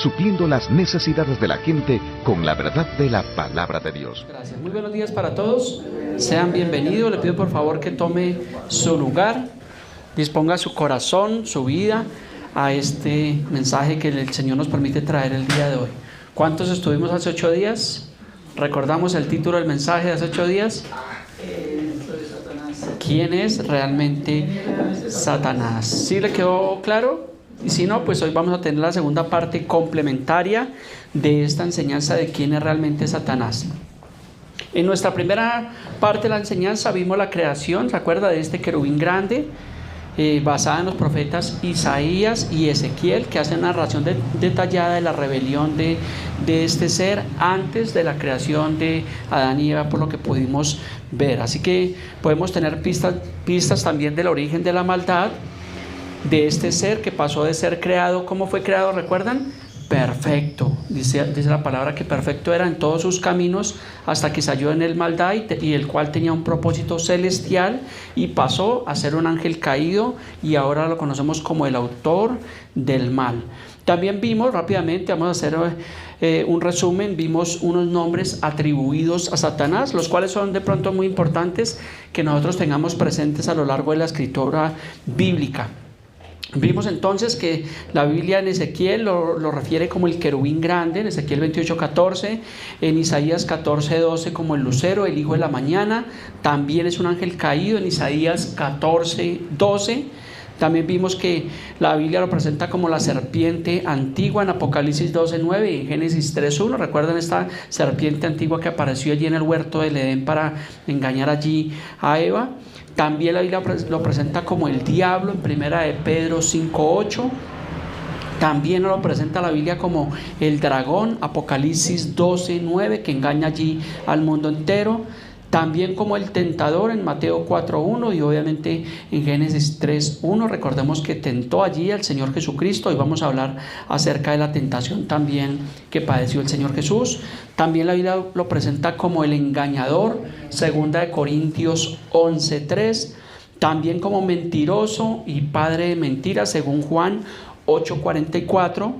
supliendo las necesidades de la gente con la verdad de la palabra de Dios. Gracias. Muy buenos días para todos. Sean bienvenidos. Le pido por favor que tome su lugar, disponga su corazón, su vida a este mensaje que el Señor nos permite traer el día de hoy. ¿Cuántos estuvimos hace 8 días? ¿Recordamos el título del mensaje de hace 8 días? ¿Quién es realmente Satanás? ¿Sí le quedó claro? Y si no, pues hoy vamos a tener la segunda parte complementaria de esta enseñanza de quién es realmente Satanás. En nuestra primera parte de la enseñanza vimos la creación, ¿se acuerda de este querubín grande? Basada en los profetas Isaías y Ezequiel, que hacen una narración detallada de la rebelión de este ser antes de la creación de Adán y Eva, por lo que pudimos ver. Así que podemos tener pistas también del origen de la maldad de este ser que pasó de ser creado. ¿Cómo fue creado? ¿Recuerdan? Perfecto. Dice la palabra que perfecto era en todos sus caminos hasta que salió en él maldad y el cual tenía un propósito celestial y pasó a ser un ángel caído y ahora lo conocemos como el autor del mal. También vimos rápidamente, vamos a hacer un resumen, vimos unos nombres atribuidos a Satanás, los cuales son de pronto muy importantes que nosotros tengamos presentes a lo largo de la escritura bíblica. Vimos entonces que la Biblia en Ezequiel lo refiere como el querubín grande, en Ezequiel 28:14, en Isaías 14:12 como el lucero, el hijo de la mañana, también es un ángel caído en Isaías 14:12. También vimos que la Biblia lo presenta como la serpiente antigua en Apocalipsis 12:9 y en Génesis 3:1. ¿Recuerdan esta serpiente antigua que apareció allí en el huerto del Edén para engañar allí a Eva? También la Biblia lo presenta como el diablo en Primera de Pedro 5:8. También lo presenta la Biblia como el dragón, Apocalipsis 12:9, que engaña allí al mundo entero. También como el tentador en Mateo 4:1 y obviamente en Génesis 3:1. Recordemos que tentó allí al Señor Jesucristo y vamos a hablar acerca de la tentación también que padeció el Señor Jesús. También la Biblia lo presenta como el engañador, 2 Corintios 11:3. También como mentiroso y padre de mentiras, según Juan 8:44.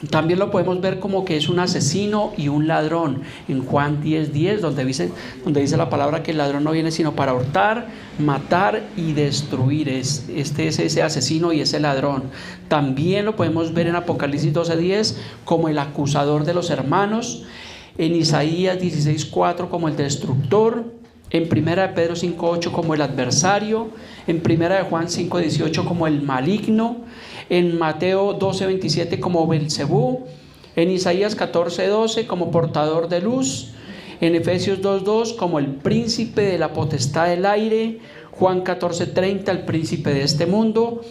También lo podemos ver como que es un asesino y un ladrón en Juan 10:10, donde dice la palabra que el ladrón no viene sino para hurtar, matar y destruir. Este es ese asesino y ese ladrón. También lo podemos ver en Apocalipsis 12:10 como el acusador de los hermanos, en Isaías 16:4 como el destructor, en 1 de Pedro 5:8 como el adversario, en 1 de Juan 5:18 como el maligno, en Mateo 12:27 como Belcebú, en Isaías 14:12 como portador de luz, en Efesios 2:2 como el príncipe de la potestad del aire, Juan 14:30 el príncipe de este mundo,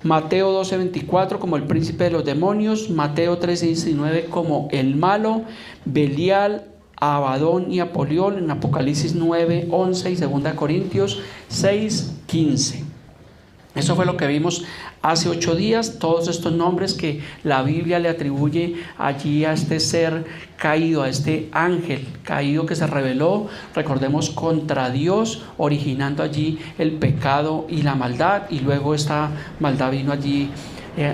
Mateo 12:24 como el príncipe de los demonios, Mateo 13:19 como el malo, Belial, Abadón y Apolión en Apocalipsis 9:11 y 2 Corintios 6:15. Eso fue lo que vimos hace 8 días, todos estos nombres que la Biblia le atribuye allí a este ser caído, a este ángel caído que se rebeló, recordemos, contra Dios, originando allí el pecado y la maldad, y luego esta maldad vino allí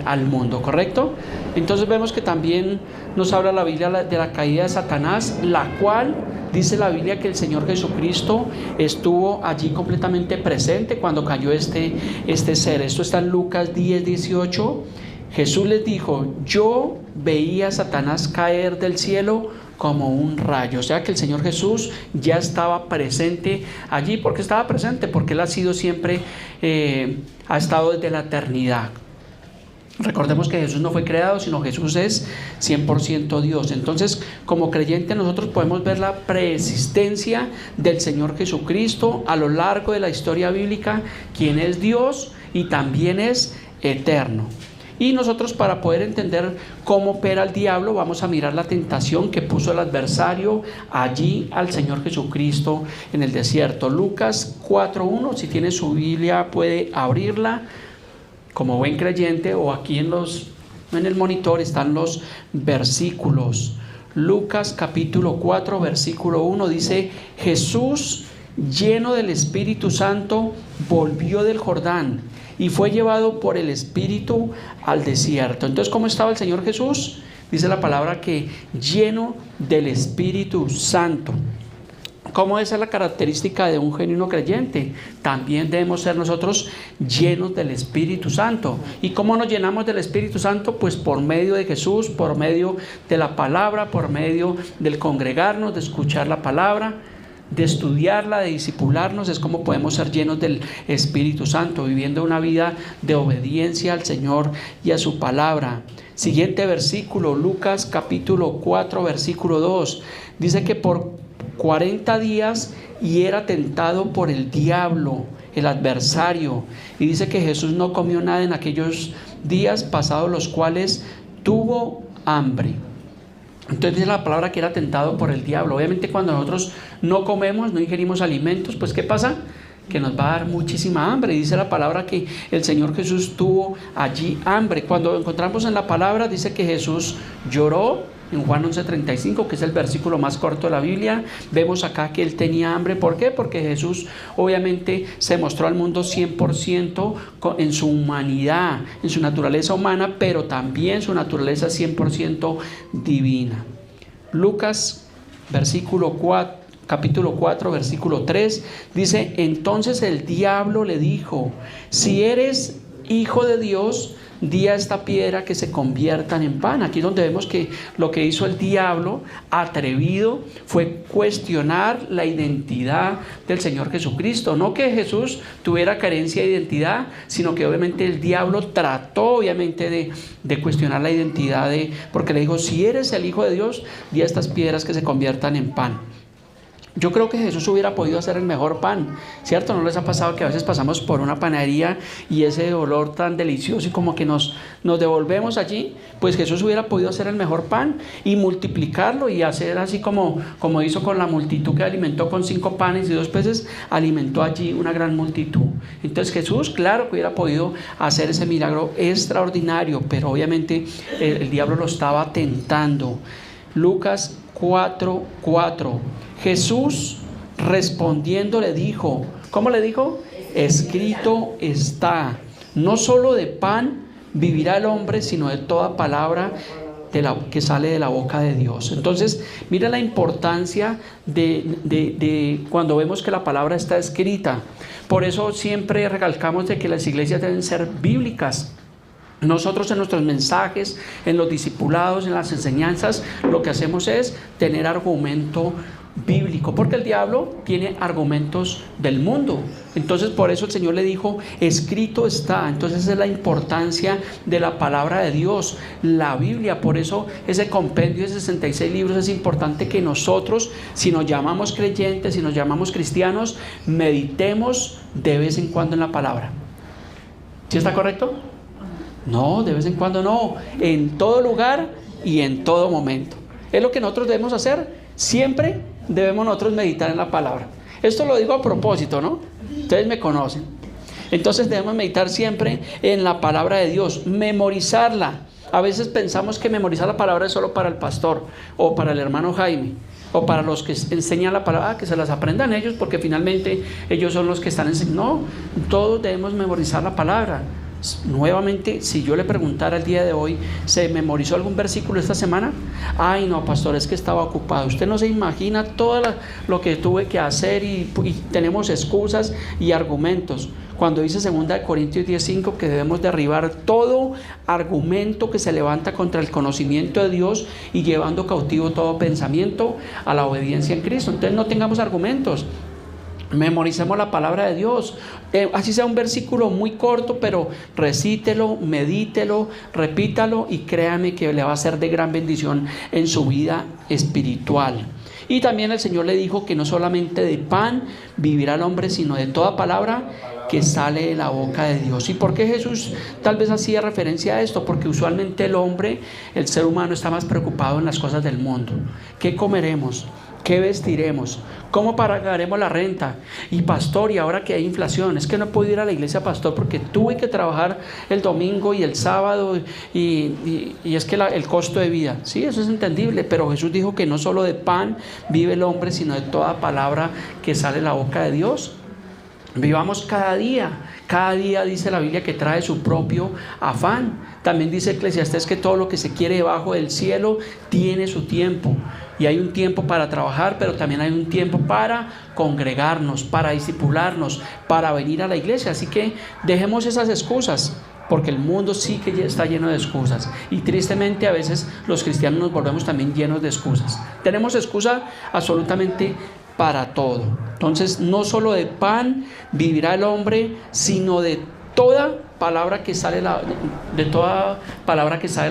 al mundo, ¿correcto? Entonces vemos que también nos habla la Biblia de la caída de Satanás, la cual dice la Biblia que el Señor Jesucristo estuvo allí completamente presente cuando cayó este ser. Esto está en Lucas 10:18. Jesús les dijo: yo veía a Satanás caer del cielo como un rayo. O sea que el Señor Jesús ya estaba presente allí. ¿Por qué estaba presente? Porque Él ha sido siempre, ha estado desde la eternidad. Recordemos que Jesús no fue creado, sino Jesús es 100% Dios. Entonces, como creyentes nosotros podemos ver la preexistencia del Señor Jesucristo a lo largo de la historia bíblica, quien es Dios y también es eterno. Y nosotros, para poder entender cómo opera el diablo, vamos a mirar la tentación que puso el adversario allí al Señor Jesucristo en el desierto. Lucas 4:1, si tiene su Biblia puede abrirla como buen creyente, o aquí en el monitor están los versículos. Lucas capítulo 4 versículo 1 dice: Jesús lleno del Espíritu Santo, volvió del Jordán y fue llevado por el Espíritu al desierto. Entonces, ¿cómo estaba el Señor Jesús? Dice la palabra que lleno del Espíritu Santo. ¿Cómo esa es la característica de un genuino creyente? También debemos ser nosotros llenos del Espíritu Santo. ¿Y cómo nos llenamos del Espíritu Santo? Pues por medio de Jesús, por medio de la palabra, por medio del congregarnos, de escuchar la palabra, de estudiarla, de discipularnos. Es como podemos ser llenos del Espíritu Santo, viviendo una vida de obediencia al Señor y a su palabra. Siguiente versículo, Lucas capítulo 4, versículo 2. Dice que por 40 días y era tentado por el diablo, el adversario. Y dice que Jesús no comió nada en aquellos días, pasados los cuales tuvo hambre. Entonces dice la palabra que era tentado por el diablo. Obviamente cuando nosotros no comemos, no ingerimos alimentos, pues ¿qué pasa? Que nos va a dar muchísima hambre. Dice la palabra que el Señor Jesús tuvo allí hambre. Cuando encontramos en la palabra, dice que Jesús lloró. En Juan 11:35, que es el versículo más corto de la Biblia, vemos acá que él tenía hambre. ¿Por qué? Porque Jesús obviamente se mostró al mundo 100% en su humanidad, en su naturaleza humana, pero también su naturaleza 100% divina. Lucas capítulo 4, versículo 3, dice: entonces el diablo le dijo: si eres hijo de Dios, di a esta piedra que se conviertan en pan. Aquí es donde vemos que lo que hizo el diablo, atrevido, fue cuestionar la identidad del Señor Jesucristo. No que Jesús tuviera carencia de identidad, sino que obviamente el diablo trató obviamente de cuestionar la identidad porque le dijo: si eres el Hijo de Dios, di a estas piedras que se conviertan en pan. Yo creo que Jesús hubiera podido hacer el mejor pan, ¿cierto? ¿No les ha pasado que a veces pasamos por una panadería y ese olor tan delicioso y como que nos devolvemos allí? Pues Jesús hubiera podido hacer el mejor pan y multiplicarlo y hacer así como hizo con la multitud que alimentó con 5 panes y 2 peces, alimentó allí una gran multitud. Entonces Jesús, claro que hubiera podido hacer ese milagro extraordinario, pero obviamente el diablo lo estaba tentando. Lucas 4:4. Jesús respondiendo le dijo, ¿cómo le dijo? Escrito está, no solo de pan vivirá el hombre, sino de toda palabra que sale de la boca de Dios. Entonces, mira la importancia de cuando vemos que la palabra está escrita. Por eso siempre recalcamos de que las iglesias deben ser bíblicas. Nosotros en nuestros mensajes, en los discipulados, en las enseñanzas, lo que hacemos es tener argumento bíblico, porque el diablo tiene argumentos del mundo. Entonces por eso el Señor le dijo: escrito está. Entonces esa es la importancia de la palabra de Dios, la Biblia. Por eso ese compendio de 66 libros es importante que nosotros, si nos llamamos creyentes, si nos llamamos cristianos, meditemos de vez en cuando en la palabra. ¿Sí está correcto? No, de vez en cuando no, en todo lugar y en todo momento. Es lo que nosotros debemos hacer. Siempre debemos nosotros meditar en la palabra. Esto lo digo a propósito, ¿no? Ustedes me conocen. Entonces debemos meditar siempre en la palabra de Dios, memorizarla. A veces pensamos que memorizar la palabra es solo para el pastor o para el hermano Jaime o para los que enseñan la palabra, que se las aprendan ellos, porque finalmente ellos son los que están enseñando. No, todos debemos memorizar la palabra. Nuevamente, si yo le preguntara el día de hoy, ¿se memorizó algún versículo esta semana? Ay no, pastor, es que estaba ocupado. Usted no se imagina todo lo que tuve que hacer y tenemos excusas y argumentos. Cuando dice 2 Corintios 10:5 que debemos derribar todo argumento que se levanta contra el conocimiento de Dios y llevando cautivo todo pensamiento a la obediencia en Cristo. Entonces no tengamos argumentos. Memoricemos la palabra de Dios, así sea un versículo muy corto, pero recítelo, medítelo, repítalo y créame que le va a ser de gran bendición en su vida espiritual. Y también el Señor le dijo que no solamente de pan vivirá el hombre, sino de toda palabra que sale de la boca de Dios. ¿Y por qué Jesús tal vez hacía referencia a esto? Porque usualmente el hombre, el ser humano, está más preocupado en las cosas del mundo. ¿Qué comeremos? ¿Qué vestiremos? ¿Cómo pagaremos la renta? Y pastor, y ahora que hay inflación, es que no puedo ir a la iglesia, pastor, porque tuve que trabajar el domingo y el sábado y es que el costo de vida. Sí, eso es entendible, pero Jesús dijo que no solo de pan vive el hombre, sino de toda palabra que sale de la boca de Dios. Vivamos cada día dice la Biblia que trae su propio afán. También dice Eclesiastés que todo lo que se quiere debajo del cielo tiene su tiempo. Y hay un tiempo para trabajar, pero también hay un tiempo para congregarnos, para discipularnos, para venir a la iglesia. Así que dejemos esas excusas, porque el mundo sí que está lleno de excusas. Y tristemente a veces los cristianos nos volvemos también llenos de excusas. Tenemos excusa absolutamente para todo. Entonces, no solo de pan vivirá el hombre, sino de toda palabra que sale de la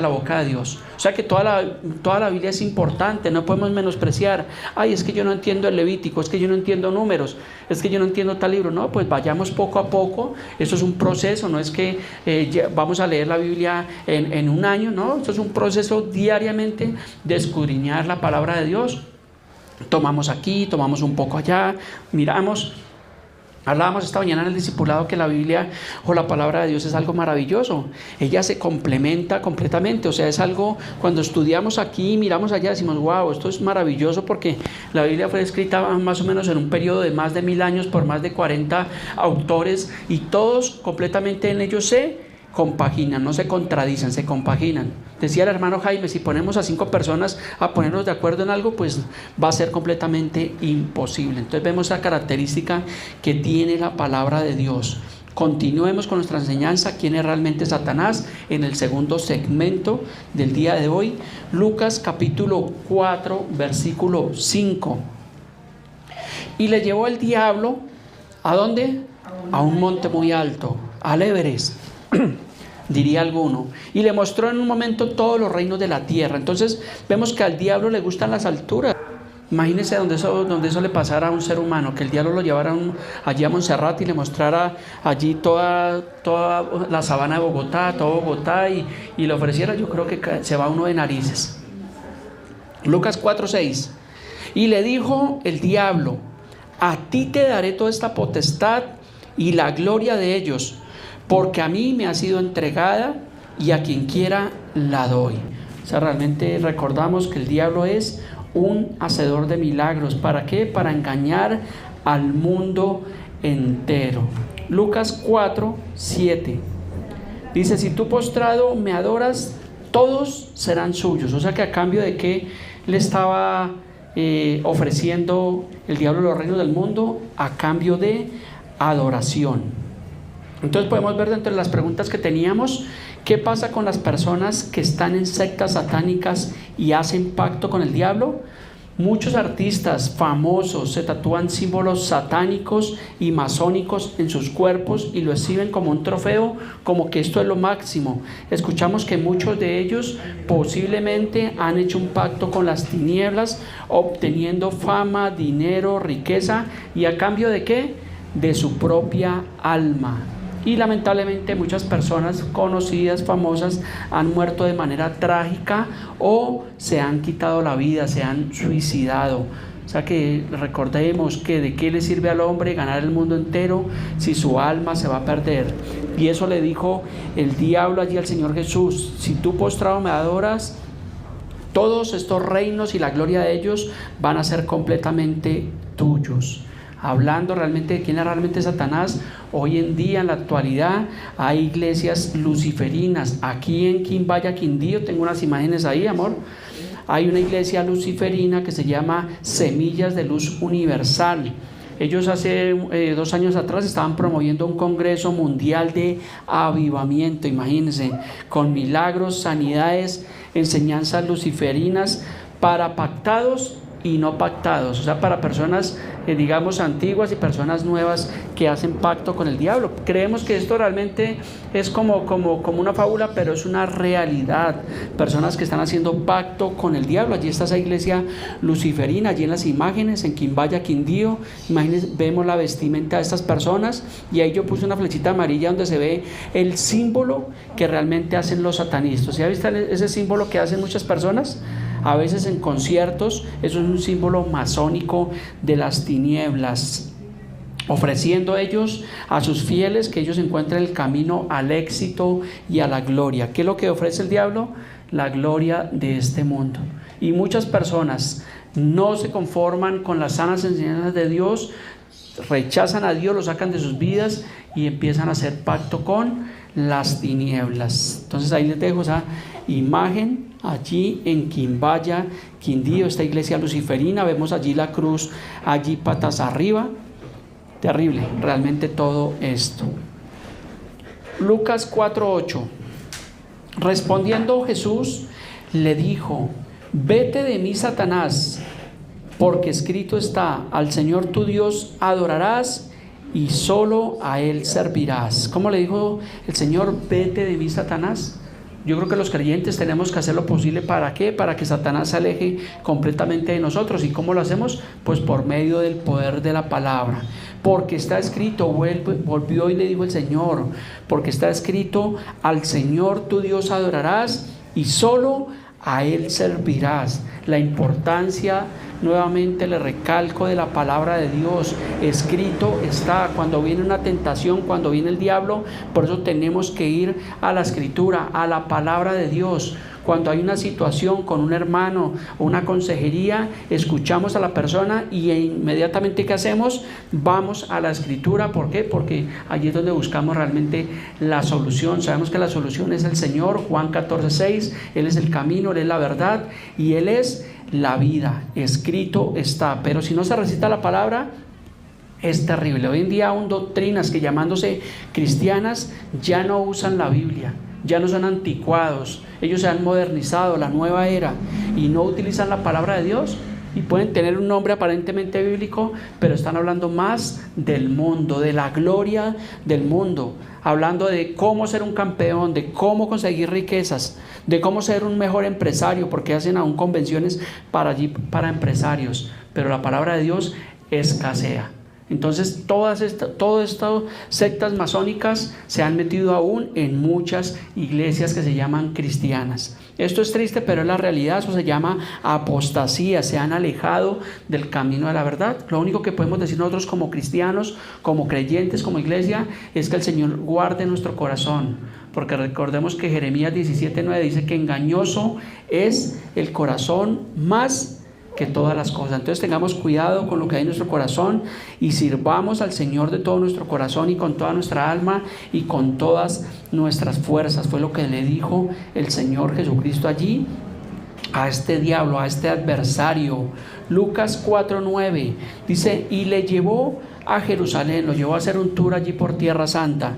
boca de Dios. O sea que toda la Biblia es importante, no podemos menospreciar. Ay, es que yo no entiendo el Levítico, es que yo no entiendo Números, es que yo no entiendo tal libro. No, pues vayamos poco a poco. Esto es un proceso, no es que vamos a leer la Biblia en un año, no. Esto es un proceso diariamente de escudriñar la palabra de Dios. Tomamos aquí, tomamos un poco allá, miramos. Hablábamos esta mañana en el discipulado que la Biblia o la palabra de Dios es algo maravilloso. Ella se complementa completamente. O sea, es algo, cuando estudiamos aquí, miramos allá, decimos, wow, esto es maravilloso, porque la Biblia fue escrita más o menos en un periodo de más de 1000 años por más de 40 autores, y todos completamente en ellos se compaginan, no se contradicen, se compaginan. Decía el hermano Jaime, si ponemos a 5 personas a ponernos de acuerdo en algo, pues va a ser completamente imposible. Entonces vemos esa característica que tiene la palabra de Dios. Continuemos con nuestra enseñanza, quién es realmente Satanás, en el segundo segmento del día de hoy. Lucas capítulo 4, versículo 5. Y le llevó el diablo, ¿a dónde? A un monte muy alto, al Everest, diría alguno, y le mostró en un momento todos los reinos de la tierra. Entonces vemos que al diablo le gustan las alturas. Imagínense donde eso le pasara a un ser humano, que el diablo lo llevara allí a Montserrat y le mostrara allí toda la sabana de Bogotá, todo Bogotá, y le ofreciera. Yo creo que se va uno de narices. Lucas 4:6. Y le dijo el diablo: a ti te daré toda esta potestad y la gloria de ellos, porque a mí me ha sido entregada y a quien quiera la doy. O sea, realmente recordamos que el diablo es un hacedor de milagros. ¿Para qué? Para engañar al mundo entero. Lucas 4:7 dice: si tú postrado me adoras, todos serán suyos. O sea que a cambio de que le estaba ofreciendo el diablo los reinos del mundo, a cambio de adoración. Entonces podemos ver dentro de las preguntas que teníamos, ¿qué pasa con las personas que están en sectas satánicas y hacen pacto con el diablo? Muchos artistas famosos se tatúan símbolos satánicos y masónicos en sus cuerpos y lo exhiben como un trofeo, como que esto es lo máximo. Escuchamos que muchos de ellos posiblemente han hecho un pacto con las tinieblas, obteniendo fama, dinero, riqueza, ¿y a cambio de qué? De su propia alma. Y lamentablemente muchas personas conocidas, famosas, han muerto de manera trágica o se han quitado la vida, se han suicidado. O sea que recordemos que de qué le sirve al hombre ganar el mundo entero si su alma se va a perder. Y eso le dijo el diablo allí al Señor Jesús: si tú postrado me adoras, todos estos reinos y la gloria de ellos van a ser completamente tuyos. Hablando realmente de quién es realmente Satanás, hoy en día, en la actualidad, hay iglesias luciferinas. Aquí en Quimbaya, Quindío, tengo unas imágenes ahí, amor. Hay una iglesia luciferina que se llama Semillas de Luz Universal. Ellos hace 2 años atrás estaban promoviendo un congreso mundial de avivamiento, imagínense, con milagros, sanidades, enseñanzas luciferinas para pactados y no pactados, o sea, para personas digamos antiguas y personas nuevas que hacen pacto con el diablo. Creemos que esto realmente es como una fábula, pero es una realidad. Personas que están haciendo pacto con el diablo. Allí está esa iglesia luciferina, allí en las imágenes, en Quimbaya, Quindío. Imagínense, vemos la vestimenta de estas personas, y ahí yo puse una flechita amarilla donde se ve el símbolo que realmente hacen los satanistas. ¿Sí ha visto ese símbolo que hacen muchas personas? a veces en conciertos. Eso es un símbolo masónico de las tinieblas, ofreciendo ellos a sus fieles que ellos encuentren el camino al éxito y a la gloria. ¿Qué es lo que ofrece el diablo? La gloria de este mundo. Y muchas personas no se conforman con las sanas enseñanzas de Dios, rechazan a Dios, lo sacan de sus vidas y empiezan a hacer pacto con las tinieblas. Entonces ahí les dejo esa imagen allí en Quimbaya, Quindío, esta iglesia luciferina. Vemos allí la cruz, allí patas arriba. Terrible, realmente todo esto. Lucas 4:8. Respondiendo Jesús le dijo: vete de mí, Satanás, porque escrito está: al Señor tu Dios adorarás y solo a Él servirás. ¿Cómo le dijo el Señor? Vete de mí, Satanás. Yo creo que los creyentes tenemos que hacer lo posible. ¿Para qué? Para que Satanás se aleje completamente de nosotros. ¿Y cómo lo hacemos? Pues por medio del poder de la palabra. Porque está escrito, volvió y le dijo el Señor, porque está escrito: al Señor tu Dios adorarás y solo a Él servirás. La importancia, nuevamente le recalco, de la palabra de Dios. Escrito está. Cuando viene una tentación, cuando viene el diablo, por eso tenemos que ir a la escritura, a la palabra de Dios. Cuando hay una situación con un hermano o una consejería, escuchamos a la persona y inmediatamente ¿qué hacemos? Vamos a la escritura. ¿Por qué? Porque allí es donde buscamos realmente la solución. Sabemos que la solución es el Señor. Juan 14:6, Él es el camino, Él es la verdad y Él es la vida. Escrito está. Pero si no se recita la palabra, es terrible. Hoy en día aún doctrinas que, llamándose cristianas, ya no usan la Biblia, ya no son anticuados. Ellos se han modernizado, la nueva era, y no utilizan la palabra de Dios. Y pueden tener un nombre aparentemente bíblico, pero están hablando más del mundo, de la gloria del mundo, hablando de cómo ser un campeón, de cómo conseguir riquezas, de cómo ser un mejor empresario, porque hacen aún convenciones para empresarios, pero la palabra de Dios escasea. Entonces todas estas sectas masónicas se han metido aún en muchas iglesias que se llaman cristianas. Esto es triste, pero es la realidad. Eso se llama apostasía. Se han alejado del camino de la verdad. Lo único que podemos decir nosotros como cristianos, como creyentes, como iglesia, es que el Señor guarde nuestro corazón, porque recordemos que Jeremías 17:9 dice que engañoso es el corazón más que todas las cosas. Entonces tengamos cuidado con lo que hay en nuestro corazón y sirvamos al Señor de todo nuestro corazón y con toda nuestra alma y con todas nuestras fuerzas. Fue lo que le dijo el Señor Jesucristo allí a este diablo, a este adversario. Lucas 4:9 dice: y le llevó a Jerusalén, lo llevó a hacer un tour allí por Tierra Santa,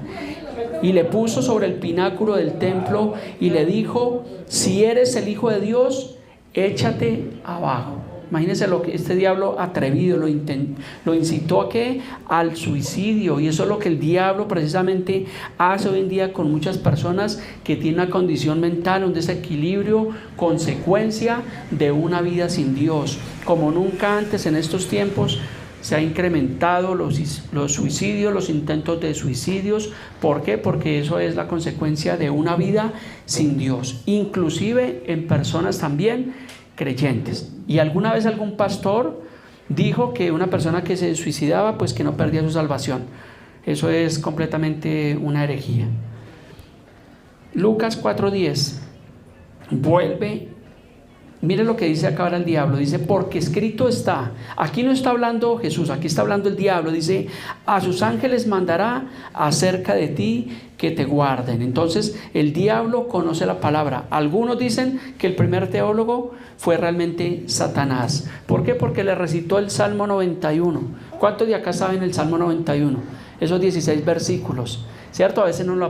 y le puso sobre el pináculo del templo y le dijo: si eres el Hijo de Dios, échate abajo. Imagínense lo que este diablo atrevido lo incitó a ¿qué? Al suicidio. Y eso es lo que el diablo precisamente hace hoy en día con muchas personas que tienen una condición mental, un desequilibrio, consecuencia de una vida sin Dios. Como nunca antes en estos tiempos se ha incrementado los suicidios, los intentos de suicidios. ¿Por qué? Porque eso es la consecuencia de una vida sin Dios, inclusive en personas también creyentes. Y alguna vez algún pastor dijo que una persona que se suicidaba, pues que no perdía su salvación. Eso es completamente una herejía. Lucas 4:10 vuelve. Mire lo que dice acá ahora el diablo. Dice: porque escrito está. Aquí no está hablando Jesús, aquí está hablando el diablo. Dice: a sus ángeles mandará acerca de ti que te guarden. Entonces el diablo conoce la palabra. Algunos dicen que el primer teólogo fue realmente Satanás. ¿Por qué? Porque le recitó el Salmo 91. ¿Cuántos de acá saben el Salmo 91? Esos 16 versículos. ¿Cierto? A veces no lo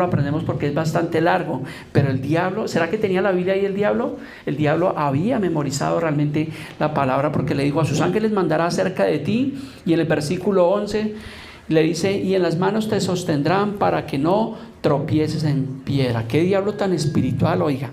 aprendemos porque es bastante largo, pero el diablo, ¿será que tenía la Biblia ahí el diablo? El diablo había memorizado realmente la palabra, porque le dijo: a sus ángeles mandará acerca de ti, y en el versículo 11 le dice: y en las manos te sostendrán para que no tropieces en piedra. ¿Qué diablo tan espiritual? Oiga,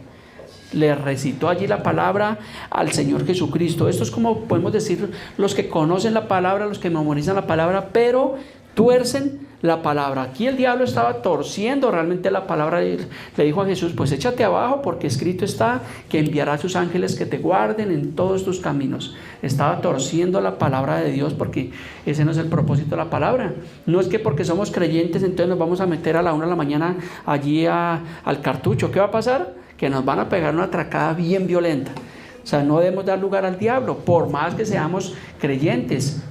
le recitó allí la palabra al Señor Jesucristo. Esto es como podemos decir los que conocen la palabra, los que memorizan la palabra, pero tuercen la palabra. Aquí el diablo estaba torciendo realmente la palabra. Le dijo a Jesús, pues échate abajo, porque escrito está que enviará a sus ángeles que te guarden en todos tus caminos. Estaba torciendo la palabra de Dios, porque ese no es el propósito de la palabra. No es que porque somos creyentes entonces nos vamos a meter a la 1 de la mañana allí al cartucho. ¿Qué va a pasar? Que nos van a pegar una atracada bien violenta. O sea, no debemos dar lugar al diablo, por más que seamos creyentes.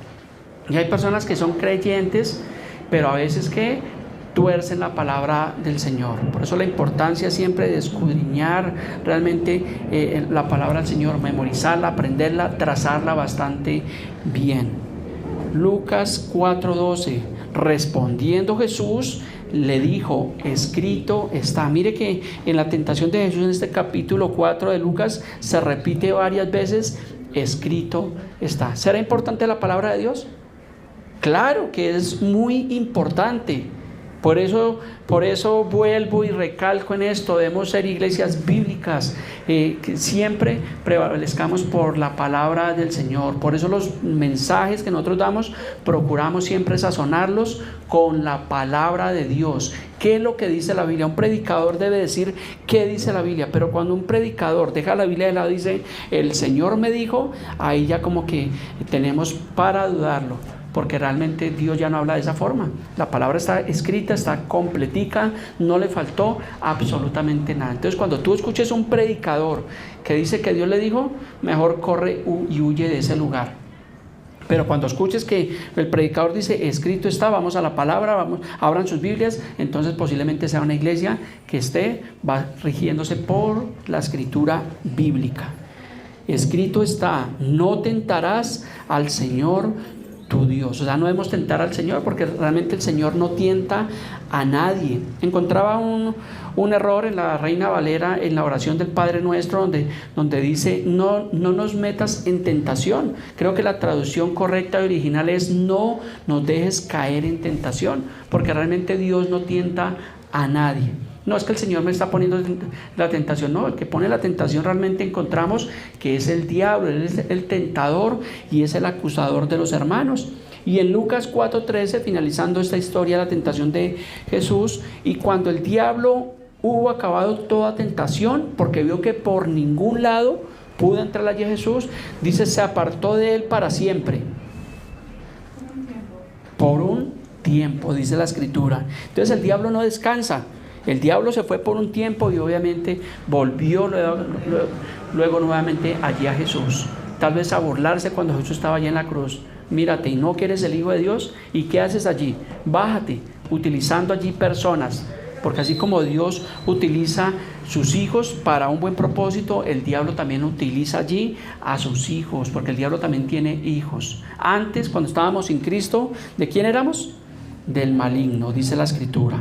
Y hay personas que son creyentes, pero a veces que tuercen la palabra del Señor. Por eso la importancia siempre de escudriñar realmente la palabra del Señor, memorizarla, aprenderla, trazarla bastante bien. Lucas 4:12, respondiendo Jesús le dijo, escrito está. Mire que en la tentación de Jesús en este capítulo 4 de Lucas se repite varias veces, escrito está. ¿Será importante la palabra de Dios? Claro que es muy importante. Por eso vuelvo y recalco en esto, debemos ser iglesias bíblicas, que siempre prevalezcamos por la palabra del Señor. Por eso los mensajes que nosotros damos, procuramos siempre sazonarlos con la palabra de Dios. ¿Qué es lo que dice la Biblia? Un predicador debe decir qué dice la Biblia, pero cuando un predicador deja la Biblia de lado y dice, el Señor me dijo, ahí ya como que tenemos para dudarlo. Porque realmente Dios ya no habla de esa forma. La palabra está escrita, está completica, no le faltó absolutamente nada. Entonces cuando tú escuches un predicador que dice que Dios le dijo, mejor corre y huye de ese lugar. Pero cuando escuches que el predicador dice escrito está, vamos a la palabra, abran sus Biblias, entonces posiblemente sea una iglesia que va rigiéndose por la escritura bíblica. Escrito está, no tentarás al Señor tu Dios. O sea, no debemos tentar al Señor, porque realmente el Señor no tienta a nadie. Encontraba un error en la Reina Valera, en la oración del Padre Nuestro, donde dice, no nos metas en tentación. Creo que la traducción correcta y original es, no nos dejes caer en tentación, porque realmente Dios no tienta a nadie. No es que el Señor me está poniendo la tentación, no, el que pone la tentación realmente encontramos que es el diablo, él es el tentador y es el acusador de los hermanos. Y en Lucas 4:13, finalizando esta historia, la tentación de Jesús, y cuando el diablo hubo acabado toda tentación, porque vio que por ningún lado pudo entrar allí Jesús, dice, se apartó de él para siempre. Por un tiempo, dice la Escritura. Entonces el diablo no descansa. El diablo se fue por un tiempo y obviamente volvió luego nuevamente allí a Jesús. Tal vez a burlarse cuando Jesús estaba allí en la cruz. Mírate, ¿y no que eres el Hijo de Dios? ¿Y qué haces allí? Bájate, utilizando allí personas. Porque así como Dios utiliza sus hijos para un buen propósito, el diablo también utiliza allí a sus hijos, porque el diablo también tiene hijos. Antes, cuando estábamos sin Cristo, ¿de quién éramos? Del maligno, dice la Escritura.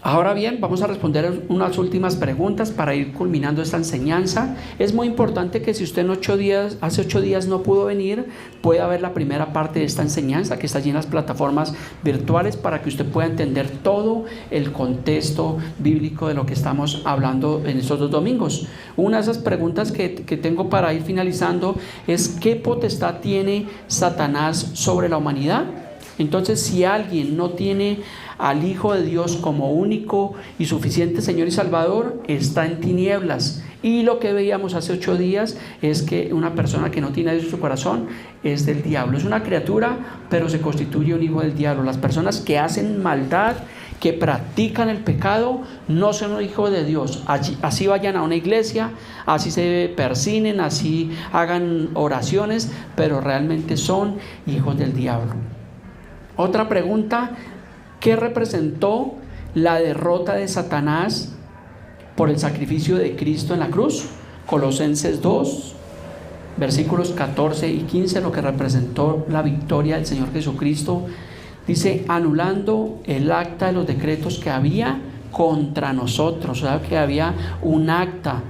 Ahora bien, vamos a responder unas últimas preguntas para ir culminando esta enseñanza. Es muy importante que si usted hace 8 días no pudo venir, pueda ver la primera parte de esta enseñanza que está allí en las plataformas virtuales para que usted pueda entender todo el contexto bíblico de lo que estamos hablando en estos 2 domingos. Una de esas preguntas que tengo para ir finalizando es ¿qué potestad tiene Satanás sobre la humanidad? Entonces, si alguien no tiene al Hijo de Dios como único y suficiente Señor y Salvador, está en tinieblas. Y lo que veíamos hace 8 días es que una persona que no tiene a Dios en su corazón es del diablo. Es una criatura, pero se constituye un hijo del diablo. Las personas que hacen maldad, que practican el pecado, no son hijos de Dios. Así vayan a una iglesia, así se persinen, así hagan oraciones, pero realmente son hijos del diablo. Otra pregunta, ¿qué representó la derrota de Satanás por el sacrificio de Cristo en la cruz? Colosenses 2, versículos 14 y 15, lo que representó la victoria del Señor Jesucristo. Dice, anulando el acta de los decretos que había contra nosotros. O sea, que había un acta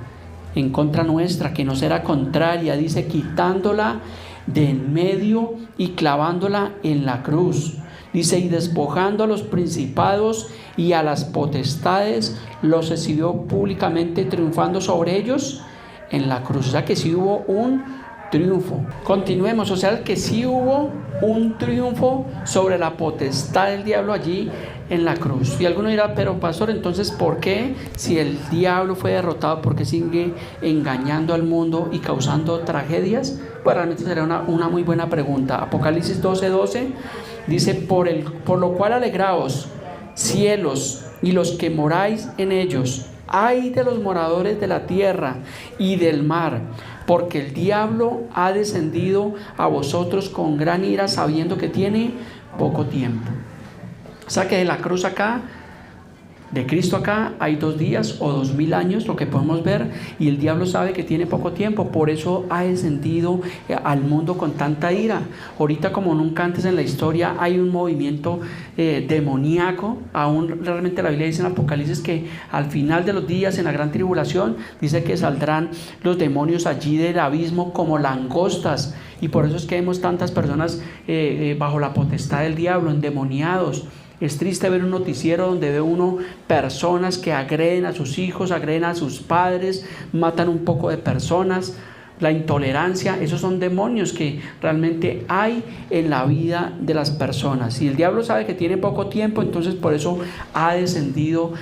en contra nuestra que nos era contraria. Dice, quitándola de en medio y clavándola en la cruz. Dice, y despojando a los principados y a las potestades, los exhibió públicamente, triunfando sobre ellos en la cruz. O sea que sí hubo un triunfo. Continuemos, o sea que sí hubo un triunfo sobre la potestad del diablo allí en la cruz. Y alguno dirá, pero pastor, entonces ¿por qué si el diablo fue derrotado, por qué sigue engañando al mundo y causando tragedias? Pues realmente sería una muy buena pregunta. Apocalipsis 12:12 dice, por lo cual alegraos, cielos, y los que moráis en ellos. Ay de los moradores de la tierra y del mar, porque el diablo ha descendido a vosotros con gran ira, sabiendo que tiene poco tiempo. O sea que de la cruz acá, de Cristo acá, hay 2 días o 2000 años, lo que podemos ver, y el diablo sabe que tiene poco tiempo, por eso ha descendido al mundo con tanta ira. Ahorita, como nunca antes en la historia, hay un movimiento demoníaco. Aún realmente la Biblia dice en Apocalipsis que al final de los días, en la gran tribulación, dice que saldrán los demonios allí del abismo como langostas, y por eso es que vemos tantas personas bajo la potestad del diablo, endemoniados. Es triste ver un noticiero donde ve uno personas que agreden a sus hijos, agreden a sus padres, matan un poco de personas. La intolerancia, esos son demonios que realmente hay en la vida de las personas. Y el diablo sabe que tiene poco tiempo, entonces por eso ha descendido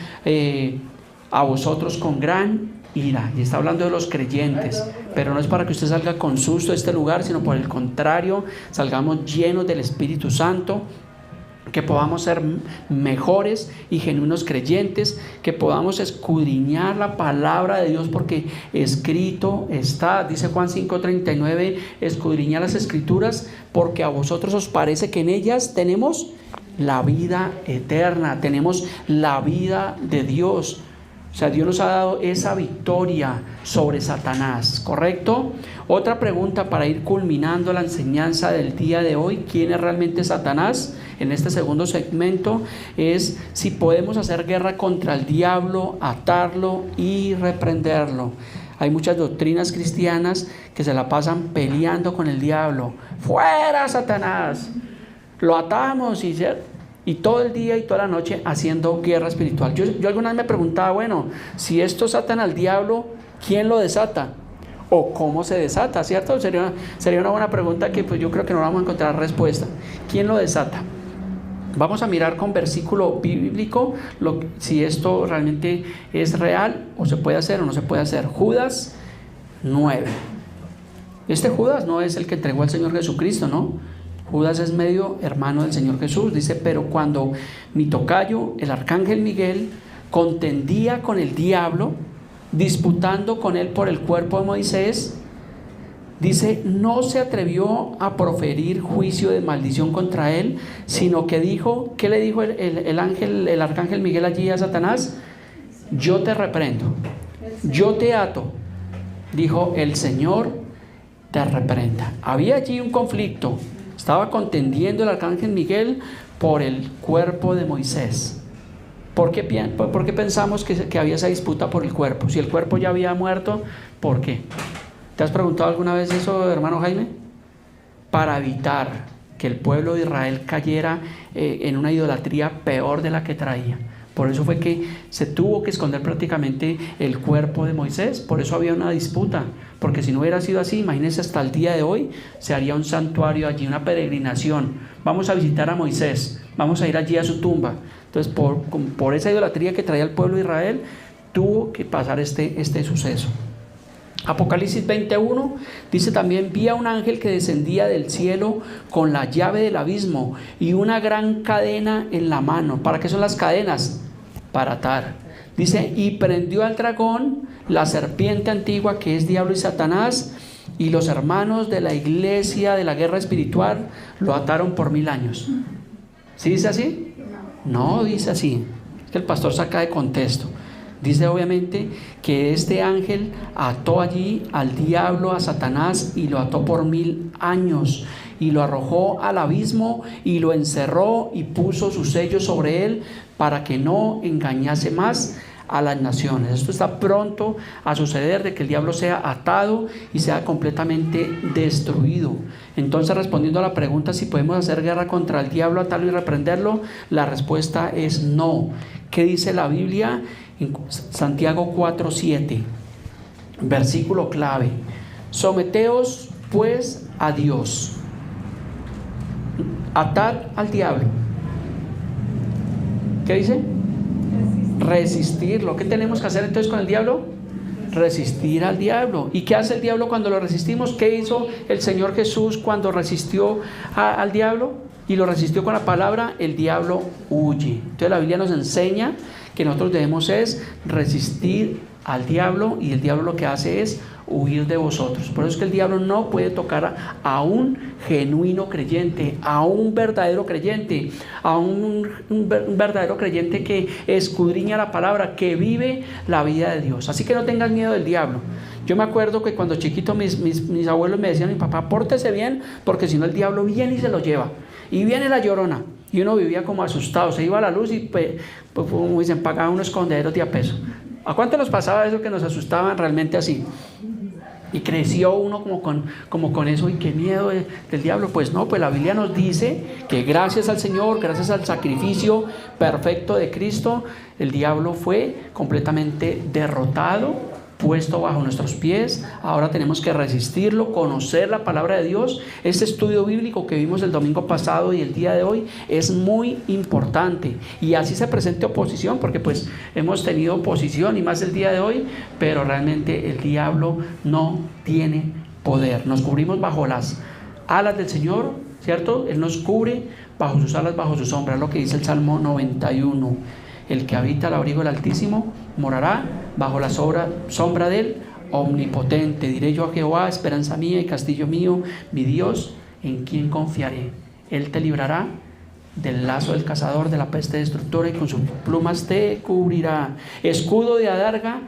a vosotros con gran ira. Y está hablando de los creyentes, pero no es para que usted salga con susto de este lugar, sino por el contrario, salgamos llenos del Espíritu Santo, que podamos ser mejores y genuinos creyentes, que podamos escudriñar la palabra de Dios, porque escrito está, dice Juan 5:39, escudriñar las escrituras, porque a vosotros os parece que en ellas tenemos la vida eterna, tenemos la vida de Dios. O sea, Dios nos ha dado esa victoria sobre Satanás, ¿correcto? Otra pregunta para ir culminando la enseñanza del día de hoy: ¿quién es realmente Satanás? En este segundo segmento es si podemos hacer guerra contra el diablo, atarlo y reprenderlo. Hay muchas doctrinas cristianas que se la pasan peleando con el diablo. ¡Fuera, Satanás! Lo atamos y todo el día y toda la noche haciendo guerra espiritual. Yo alguna vez me preguntaba, bueno, si estos atan al diablo, ¿quién lo desata? ¿O cómo se desata? ¿Cierto? Sería una buena pregunta que pues yo creo que no vamos a encontrar respuesta. ¿Quién lo desata? Vamos a mirar con versículo bíblico si esto realmente es real, o se puede hacer o no se puede hacer. Judas 9. Este Judas no es el que entregó al Señor Jesucristo, ¿no? Judas es medio hermano del Señor Jesús. Dice, pero cuando mi tocayo, el arcángel Miguel, contendía con el diablo, disputando con él por el cuerpo de Moisés, dice, no se atrevió a proferir juicio de maldición contra él, sino que dijo, ¿qué le dijo el arcángel Miguel allí a Satanás? Yo te reprendo, yo te ato, dijo, el Señor te reprenda. Había allí un conflicto. Estaba contendiendo el arcángel Miguel por el cuerpo de Moisés. ¿Por qué pensamos que había esa disputa por el cuerpo? Si el cuerpo ya había muerto, ¿por qué? ¿Te has preguntado alguna vez eso, hermano Jaime? Para evitar que el pueblo de Israel cayera en una idolatría peor de la que traía. Por eso fue que se tuvo que esconder prácticamente el cuerpo de Moisés. Por eso había una disputa. Porque si no hubiera sido así, imagínense, hasta el día de hoy se haría un santuario allí, una peregrinación. Vamos a visitar a Moisés, vamos a ir allí a su tumba. Entonces, por esa idolatría que traía el pueblo de Israel, tuvo que pasar este suceso. Apocalipsis 20:1 dice también, vi a un ángel que descendía del cielo con la llave del abismo y una gran cadena en la mano. ¿Para qué son las cadenas? Para atar. Dice, y prendió al dragón, la serpiente antigua, que es diablo y Satanás, y los hermanos de la iglesia de la guerra espiritual lo ataron por 1000 años. ¿Sí dice así? No dice así. Es que el pastor saca de contexto. Dice obviamente que este ángel ató allí al diablo, a Satanás, y lo ató por 1000 años, y lo arrojó al abismo y lo encerró y puso su sello sobre él para que no engañase más a las naciones. Esto está pronto a suceder, de que el diablo sea atado y sea completamente destruido. Entonces, respondiendo a la pregunta si podemos hacer guerra contra el diablo, atarlo y reprenderlo, la respuesta es no. ¿Qué dice la Biblia? En Santiago 4:7, versículo clave: someteos pues a Dios. Atad al diablo. ¿Qué dice? Resistirlo. ¿Qué tenemos que hacer entonces con el diablo? Resistir al diablo. ¿Y qué hace el diablo cuando lo resistimos? ¿Qué hizo el Señor Jesús cuando resistió al diablo? Y lo resistió con la palabra, el diablo huye. Entonces la Biblia nos enseña que nosotros debemos es resistir al diablo, y el diablo lo que hace es huir de vosotros. Por eso es que el diablo no puede tocar a un genuino creyente, a un verdadero creyente, a un verdadero creyente que escudriña la palabra, que vive la vida de Dios. Así que no tengas miedo del diablo. Yo me acuerdo que cuando chiquito mis abuelos me decían: mi papá, pórtese bien, porque si no el diablo viene y se lo lleva. Y viene la llorona. Y uno vivía como asustado, se iba a la luz y pues como dicen, pagaba unos esconderos de a peso. ¿A cuánto nos pasaba eso, que nos asustaban realmente así? Y creció uno como con eso, y qué miedo del diablo. Pues no, pues la Biblia nos dice que gracias al Señor, gracias al sacrificio perfecto de Cristo, el diablo fue completamente derrotado, puesto bajo nuestros pies. Ahora tenemos que resistirlo, conocer la palabra de Dios. Este estudio bíblico que vimos el domingo pasado y el día de hoy es muy importante, y así se presente oposición, porque pues hemos tenido oposición y más el día de hoy, pero realmente el diablo no tiene poder. Nos cubrimos bajo las alas del Señor, ¿cierto? Él nos cubre bajo sus alas, bajo su sombra, es lo que dice el Salmo 91. El que habita al abrigo del Altísimo morará bajo la sombra del Omnipotente. Diré yo a Jehová, esperanza mía y castillo mío, mi Dios, en quien confiaré. Él te librará del lazo del cazador, de la peste destructora, y con sus plumas te cubrirá. Escudo de adarga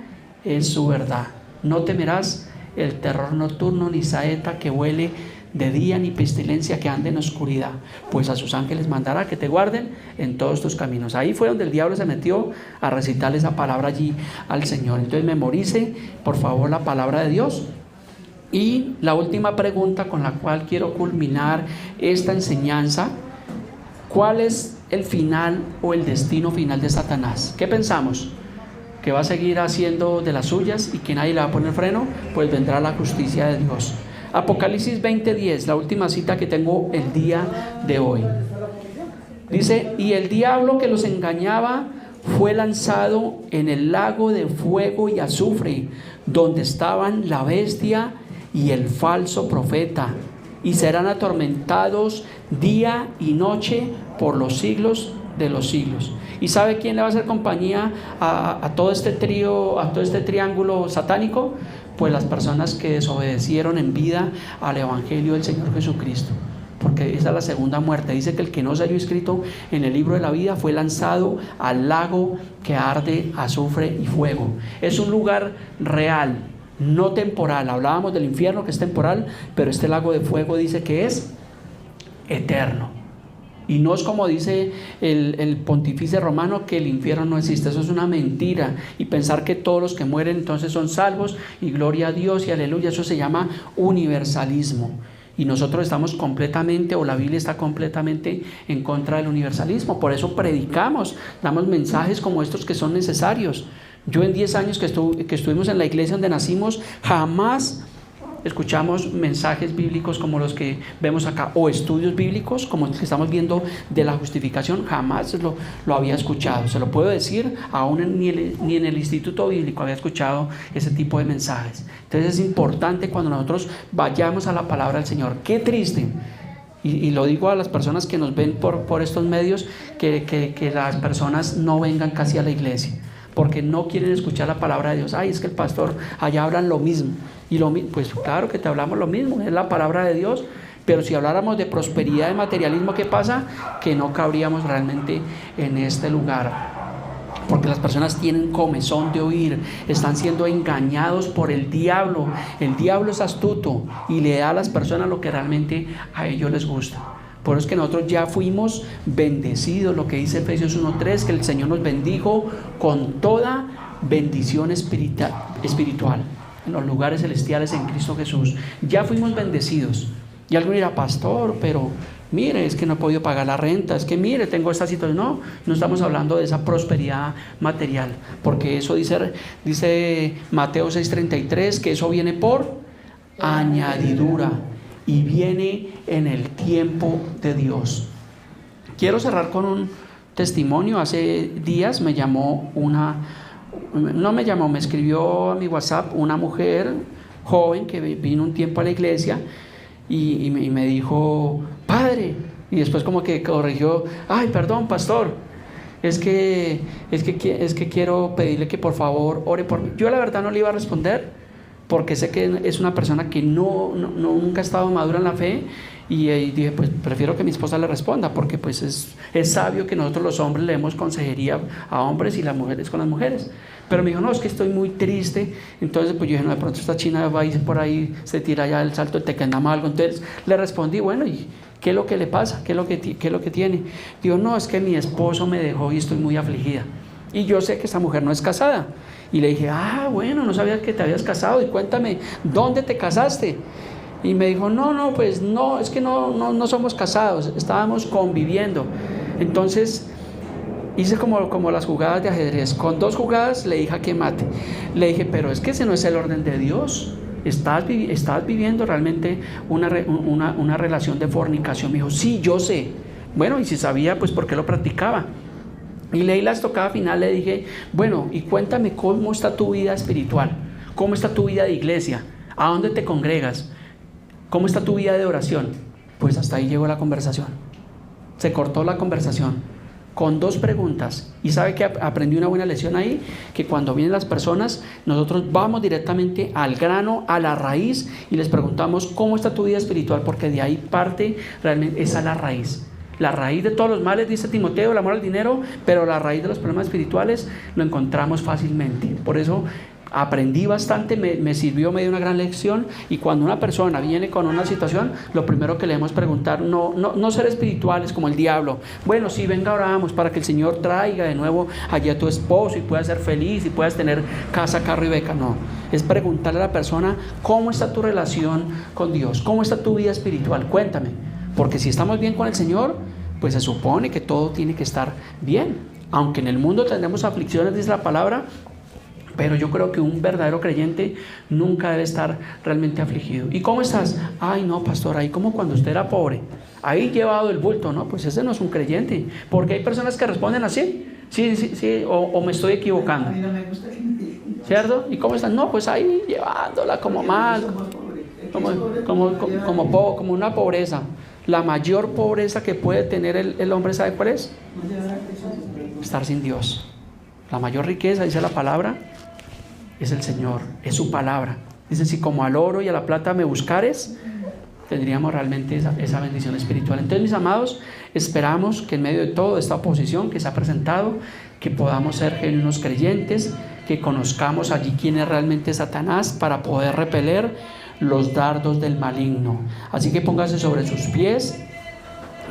es su verdad. No temerás el terror nocturno, ni saeta que vuele de día, ni pestilencia que ande en oscuridad, pues a sus ángeles mandará que te guarden en todos tus caminos. Ahí fue donde el diablo se metió a recitarle esa palabra allí al Señor. Entonces memorice por favor la palabra de Dios. Y la última pregunta con la cual quiero culminar esta enseñanza: ¿cuál es el final o el destino final de Satanás? ¿Qué pensamos? ¿Que va a seguir haciendo de las suyas y que nadie le va a poner freno? Pues vendrá la justicia de Dios. Apocalipsis 20:10, la última cita que tengo el día de hoy. Dice: y el diablo que los engañaba fue lanzado en el lago de fuego y azufre, donde estaban la bestia y el falso profeta, y serán atormentados día y noche por los siglos de los siglos. ¿Y sabe quién le va a hacer compañía a todo este trío, a todo este triángulo satánico? Pues las personas que desobedecieron en vida al Evangelio del Señor Jesucristo, porque esa es la segunda muerte. Dice que el que no se halló escrito en el libro de la vida fue lanzado al lago que arde azufre y fuego. Es un lugar real, no temporal. Hablábamos del infierno, que es temporal, pero este lago de fuego dice que es eterno. Y no es como dice el pontífice romano, que el infierno no existe. Eso es una mentira. Y pensar que todos los que mueren entonces son salvos y gloria a Dios y aleluya, eso se llama universalismo. Y nosotros estamos completamente, o la Biblia está completamente en contra del universalismo. Por eso predicamos, damos mensajes como estos que son necesarios. Yo en 10 años que estuvimos en la iglesia donde nacimos, jamás escuchamos mensajes bíblicos como los que vemos acá, o estudios bíblicos como los que estamos viendo de la justificación. Jamás lo había escuchado. Se lo puedo decir, aún ni en el instituto bíblico había escuchado ese tipo de mensajes. Entonces es importante cuando nosotros vayamos a la palabra del Señor. Qué triste, y lo digo a las personas que nos ven por estos medios, que las personas no vengan casi a la iglesia, porque no quieren escuchar la palabra de Dios. Ay, es que el pastor, allá hablan lo mismo. Pues claro que te hablamos lo mismo, es la palabra de Dios. Pero si habláramos de prosperidad, de materialismo, ¿qué pasa? Que no cabríamos realmente en este lugar, porque las personas tienen comezón de oír, están siendo engañados por el diablo. El diablo es astuto y le da a las personas lo que realmente a ellos les gusta. Por eso es que nosotros ya fuimos bendecidos, lo que dice Efesios 1:3, que el Señor nos bendijo con toda bendición espiritual en los lugares celestiales en Cristo Jesús. Ya fuimos bendecidos. Y alguien dirá: pastor, pero mire, es que no he podido pagar la renta, es que mire, tengo esta situación. No estamos hablando de esa prosperidad material, porque eso dice Mateo 6:33, que eso viene por añadidura y viene en el tiempo de Dios. Quiero cerrar con un testimonio. Hace días me escribió a mi WhatsApp una mujer joven que vino un tiempo a la iglesia y me dijo, padre, y después como que corrigió, ay, perdón, pastor, es que quiero pedirle que por favor ore por mí. Yo la verdad no le iba a responder porque sé que es una persona que nunca ha estado madura en la fe, y dije, pues prefiero que mi esposa le responda, porque pues es sabio que nosotros los hombres le demos consejería a hombres y las mujeres con las mujeres. Pero me dijo, no, es que estoy muy triste. Entonces pues yo dije, no, de pronto esta china va a ir por ahí, se tira ya el salto de Tequendama algo. Entonces le respondí, bueno, ¿y qué es lo que le pasa? ¿Qué es lo que tiene? Digo, no, es que mi esposo me dejó y estoy muy afligida. Y yo sé que esta mujer no es casada. Y le dije, bueno, no sabía que te habías casado, y cuéntame, ¿dónde te casaste? Y me dijo, no, pues no, es que no somos casados, estábamos conviviendo. Entonces hice como las jugadas de ajedrez. Con 2 jugadas le dije a que mate. Le dije, pero es que ese no es el orden de Dios. Estás viviendo realmente una relación de fornicación. Me dijo, sí, yo sé. Bueno, y si sabía, pues ¿por qué lo practicaba? Y leí la estocada final, le dije, bueno, y cuéntame cómo está tu vida espiritual, cómo está tu vida de iglesia, a dónde te congregas, cómo está tu vida de oración. Pues hasta ahí llegó la conversación. Se cortó la conversación con 2 preguntas. Y sabe que aprendí una buena lección ahí, que cuando vienen las personas, nosotros vamos directamente al grano, a la raíz, y les preguntamos cómo está tu vida espiritual, porque de ahí parte realmente esa la raíz. La raíz de todos los males, dice Timoteo, el amor al dinero, pero la raíz de los problemas espirituales lo encontramos fácilmente. Por eso aprendí bastante, me sirvió, me dio una gran lección. Y cuando una persona viene con una situación, lo primero que le debemos preguntar, no ser espirituales como el diablo. Bueno, sí, venga, oramos para que el Señor traiga de nuevo allí a tu esposo y puedas ser feliz y puedas tener casa, carro y beca. No, es preguntarle a la persona, ¿cómo está tu relación con Dios? ¿Cómo está tu vida espiritual? Cuéntame. Porque si estamos bien con el Señor, pues se supone que todo tiene que estar bien. Aunque en el mundo tendremos aflicciones, dice la palabra, pero yo creo que un verdadero creyente nunca debe estar realmente afligido. ¿Y cómo estás? Ay, no, pastor, ahí como cuando usted era pobre, ahí llevado el bulto. No, pues ese no es un creyente, porque hay personas que responden así. Sí, o me estoy equivocando, ¿cierto? ¿Y cómo están? No, pues ahí llevándola como mal, como una pobreza. La mayor pobreza que puede tener el hombre, ¿sabe cuál es? Estar sin Dios. La mayor riqueza, dice la palabra, es el Señor, es su palabra. Dice, si como al oro y a la plata me buscares, tendríamos realmente esa bendición espiritual. Entonces, mis amados, esperamos que en medio de toda esta oposición que se ha presentado, que podamos ser genuinos creyentes, que conozcamos allí quién es realmente Satanás, para poder repeler los dardos del maligno. Así que póngase sobre sus pies.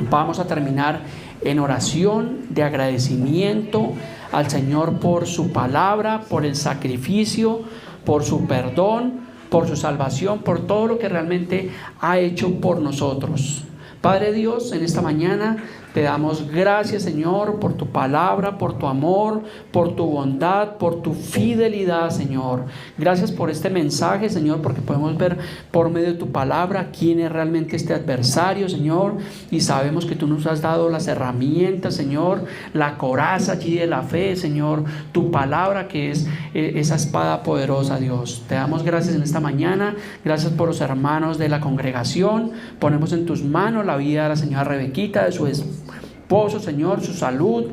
Vamos a terminar en oración de agradecimiento al Señor por su palabra, por el sacrificio, por su perdón, por su salvación, por todo lo que realmente ha hecho por nosotros. Padre Dios, en esta mañana te damos gracias, Señor, por tu palabra, por tu amor, por tu bondad, por tu fidelidad, Señor. Gracias por este mensaje, Señor, porque podemos ver por medio de tu palabra quién es realmente este adversario, Señor, y sabemos que tú nos has dado las herramientas, Señor, la coraza allí de la fe, Señor, tu palabra que es esa espada poderosa, Dios. Te damos gracias en esta mañana, gracias por los hermanos de la congregación. Ponemos en tus manos la vida de la señora Rebequita, de su esposo, Señor, su salud.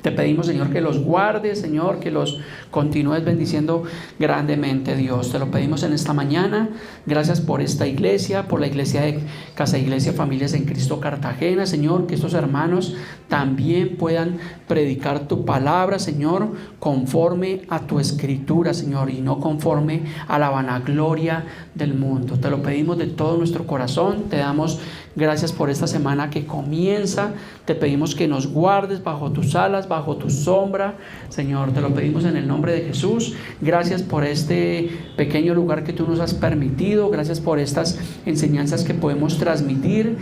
Te pedimos, Señor, que los guardes, Señor, que los continúes bendiciendo grandemente, Dios. Te lo pedimos en esta mañana. Gracias por esta iglesia, por la iglesia de Casa Iglesia Familias en Cristo Cartagena, Señor, que estos hermanos también puedan predicar tu palabra, Señor, conforme a tu escritura, Señor, y no conforme a la vanagloria del mundo. Te lo pedimos de todo nuestro corazón. Te damos gracias por esta semana que comienza. Te pedimos que nos guardes bajo tus alas, bajo tu sombra, Señor. Te lo pedimos en el nombre de Jesús. Gracias por este pequeño lugar que tú nos has permitido. Gracias por estas enseñanzas que podemos transmitir.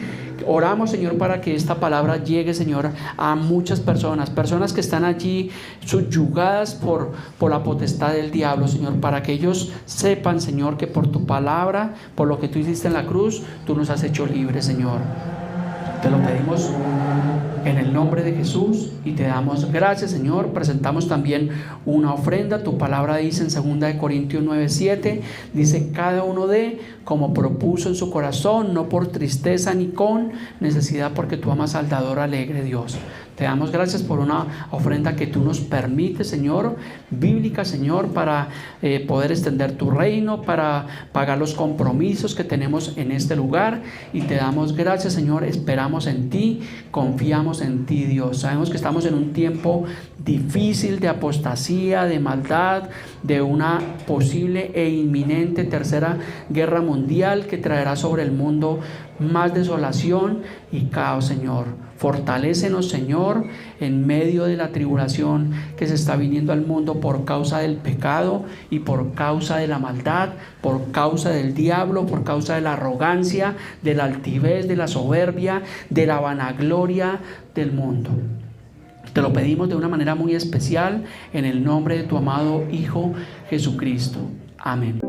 Oramos, Señor, para que esta palabra llegue, Señor, a muchas personas que están allí subyugadas por la potestad del diablo, Señor, para que ellos sepan, Señor, que por tu palabra, por lo que tú hiciste en la cruz, tú nos has hecho libres, Señor. Te lo pedimos en el nombre de Jesús y te damos gracias, Señor. Presentamos también una ofrenda. Tu palabra dice en 2 Corintios 9:7, dice: cada uno dé como propuso en su corazón, no por tristeza ni con necesidad, porque tú amas al dador alegre, Dios. Te damos gracias por una ofrenda que tú nos permites, Señor, bíblica, Señor, para poder extender tu reino, para pagar los compromisos que tenemos en este lugar. Y te damos gracias, Señor. Esperamos en ti, confiamos en ti, Dios. Sabemos que estamos en un tiempo difícil de apostasía, de maldad, de una posible e inminente tercera guerra mundial que traerá sobre el mundo más desolación y caos, Señor. Fortalécenos, Señor, en medio de la tribulación que se está viniendo al mundo por causa del pecado y por causa de la maldad, por causa del diablo, por causa de la arrogancia, de la altivez, de la soberbia, de la vanagloria del mundo. Te lo pedimos de una manera muy especial en el nombre de tu amado Hijo Jesucristo. Amén.